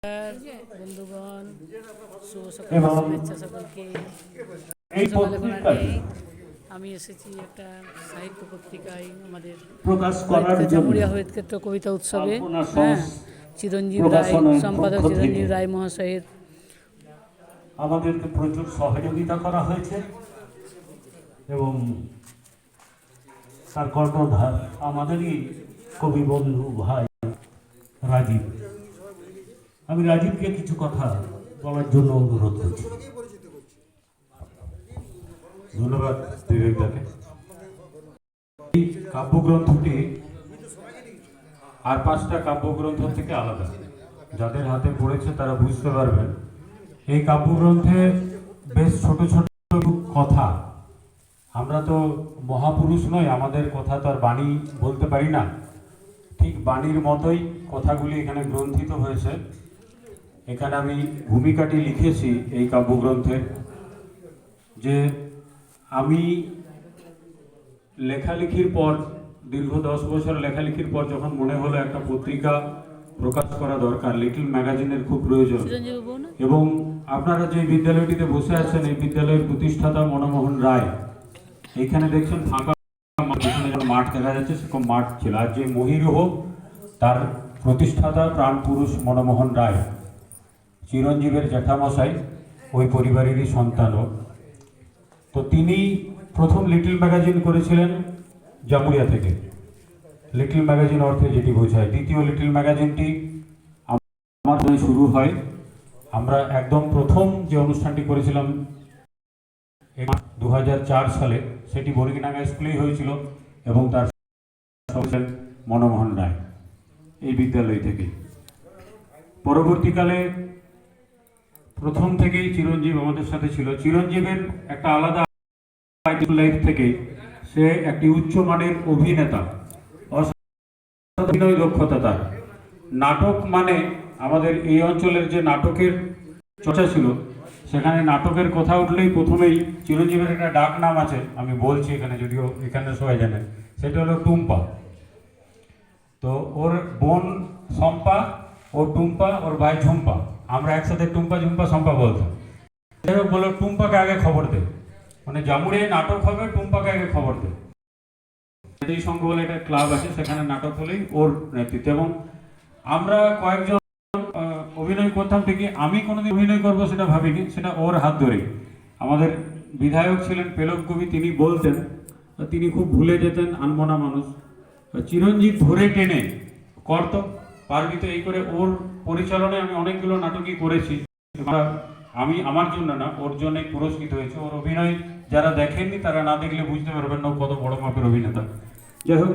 বন্ধুগণ, শুভ সকাল, শুভেচ্ছা সকলকে। আমি এসেছি একটা সাহিত্য পত্রিকায় আমাদের জামুরিয়া হরিৎক্ষেত্র কবিতা উৎসবে। চিরঞ্জীব রায়, সম্পাদক চিরঞ্জীব রায় মহাশয়ের আমাদেরকে প্রচুর সহযোগিতা করা হয়েছে এবং তার কর্ণধার আমাদেরই কবি বন্ধু ভাই রাজীব। আমি রাজীবকে কিছু কথা বলার জন্য অনুরোধ করছি। ধন্যবাদ বিবেকদাকে। এই কাব্যগ্রন্থটি আর 5টা কাব্যগ্রন্থ থেকে আলাদা। যাদের হাতে পড়েছে তারা বুঝতে পারবেন এই কাব্যগ্রন্থে বেশ ছোট ছোট কথা। আমরা তো মহাপুরুষ নই, আমাদের কথা তো আর বাণী বলতে পারি না। ঠিক বাণীর মতোই কথাগুলি এখানে গ্রন্থিত হয়েছে। এখানে আমি ভূমিকাটি লিখেছি এই কাব্যগ্রন্থের, যে আমি লেখালেখির পর দীর্ঘ 10 বছর লেখালেখির পর যখন মনে হলো একটা পত্রিকা প্রকাশ করা দরকার, লিটল ম্যাগাজিনের খুব প্রয়োজন। এবং আপনারা যে বিদ্যালয়টিতে বসে আছেন এই বিদ্যালয়ের প্রতিষ্ঠাতা মনমোহন রায়, এইখানে দেখছেন ফাঁকা মাঠ দেখা যাচ্ছে, সেরকম মাঠ ছিল। আর যে মহিরুহ তার প্রতিষ্ঠাতা প্রাণপুরুষ মনমোহন রায়, চিরঞ্জীবের জ্যাঠামশাই, ওই পরিবারেরই সন্তানও। তো তিনি প্রথম লিটল ম্যাগাজিন করেছিলেন জামুরিয়া থেকে। লিটল ম্যাগাজিন অর্থে যেটি বোঝায়। দ্বিতীয় লিটল ম্যাগাজিনটি আমার শুরু হয়। আমরা একদম প্রথম যে অনুষ্ঠানটি করেছিলাম 2004 সালে, সেটি বরিগনাঙ্গা স্কুলেই হয়েছিল এবং তার মনমোহন রায় এই বিদ্যালয় থেকে। পরবর্তীকালে প্রথম থেকেই চিরঞ্জীব আমাদের সাথে ছিল। চিরঞ্জীবের একটা আলাদা লাইফ থেকে সে একটি উচ্চমানের অভিনেতা, অসাধারণ দক্ষতা তার। নাটক মানে আমাদের এই অঞ্চলের যে নাটকের চর্চা ছিল, সেখানে নাটকের কথা উঠলেই প্রথমেই চিরঞ্জীবের একটা ডাক নাম আছে, আমি বলছি এখানে, যদিও এখানে সবাই জানে, সেটা হলো টুম্পা। তো ওর বোন শম্পা, ওর টুম্পা, ওর ভাই ঝুম্পা, আমরা একসাথে টুম্পা ঝুম্পা শম্পা বলতাম। যাই হোক, বললো টুম্পাকে আগে খবর দে, মানে জামুরিয়ায় নাটক হবে, টুম্পাকে আগে খবর দে। এই সংঘ বলে একটা ক্লাব আছে, সেখানে নাটক হলেই ওর নেতৃত্ব। এবং আমরা কয়েকজন অভিনয় করতাম ঠিকই, আমি কোনোদিন অভিনয় করবো সেটা ভাবিনি, সেটা ওর হাত ধরেই। আমাদের বিধায়ক ছিলেন পেলক কবি, তিনি বলতেন, তিনি খুব ভুলে যেতেন, আনমনা মানুষ। চিরঞ্জীব ধরে টেনে করতো, পারবি তো, এই করে ওর পরিচালনায় আমি অনেকগুলো নাটকই করেছি। আমি আমার জন্য না, ওর জন্যই পুরস্কৃত হয়েছে। ওর অভিনয় যারা দেখেননি তারা না দেখলে বুঝতে পারবেন না কত বড় মাপের অভিনেতা। যাই হোক,